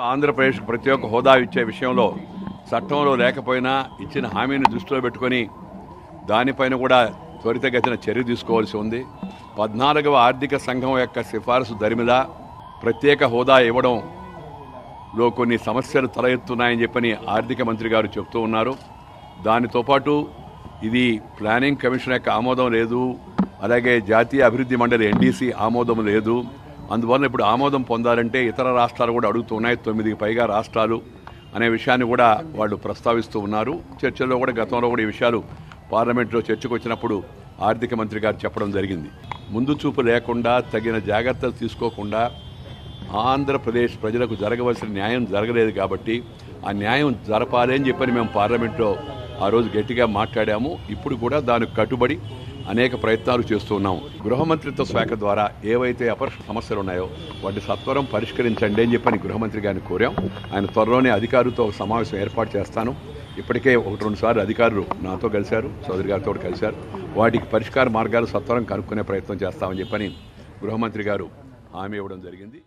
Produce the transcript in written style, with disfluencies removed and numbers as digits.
ఆంధ్రప్రదేశ్ ప్రతి ఒక్క హోదా ఇచ్చే విషయంలో చట్టంలో లేకపోయినా ఇచ్చిన హామీని దృష్టిలో పెట్టుకొని దానిపైన కూడా త్వరితగతిన చర్య తీసుకోవాల్సి ఉంది. 14వ ఆర్థిక సంఘం యొక్క సిఫారసు దరిమిద ప్రత్యేక హోదా ఇవ్వడంలో కొన్ని సమస్యలు తల ఎత్తున్నాయని చెప్పని ఆర్థిక మంత్రి గారు చెప్తూ ఉన్నారు. దానితో పాటు ఇది ప్లానింగ్ కమిషన్ యొక్క ఆమోదం లేదు, అలాగే జాతీయ అభివృద్ధి మండలి ఎన్డీసీ ఆమోదం లేదు. అందువల్ల ఇప్పుడు ఆమోదం పొందాలంటే ఇతర రాష్ట్రాలు కూడా అడుగుతూ ఉన్నాయి, 9కి పైగా రాష్ట్రాలు అనే విషయాన్ని కూడా వాళ్ళు ప్రస్తావిస్తూ ఉన్నారు. చర్చల్లో కూడా గతంలో కూడా ఈ విషయాలు పార్లమెంట్లో చర్చకు వచ్చినప్పుడు ఆర్థిక మంత్రి గారు చెప్పడం జరిగింది. ముందు చూపు లేకుండా తగిన జాగ్రత్తలు తీసుకోకుండా ఆంధ్రప్రదేశ్ ప్రజలకు జరగవలసిన న్యాయం జరగలేదు కాబట్టి ఆ న్యాయం జరపాలి అని చెప్పని మేము పార్లమెంట్లో ఆ రోజు గట్టిగా మాట్లాడాము. ఇప్పుడు కూడా దానికి కట్టుబడి అనేక ప్రయత్నాలు చేస్తూ ఉన్నాము. గృహమంత్రిత్వ శాఖ ద్వారా ఏవైతే అపరిష్కృత సమస్యలు ఉన్నాయో వాటిని సత్వరం పరిష్కరించండి అని చెప్పని గృహమంత్రి గారిని కోరాం. ఆయన త్వరలోనే అధికారులతో ఒక సమావేశం ఏర్పాటు చేస్తాను. ఇప్పటికే 1-2 సార్లు అధికారులు నాతో కలిశారు, చౌదరి గారితో కలిశారు. వాటికి పరిష్కార మార్గాలు సత్వరం కనుక్కునే ప్రయత్నం చేస్తామని చెప్పని గృహమంత్రి గారు హామీ ఇవ్వడం జరిగింది.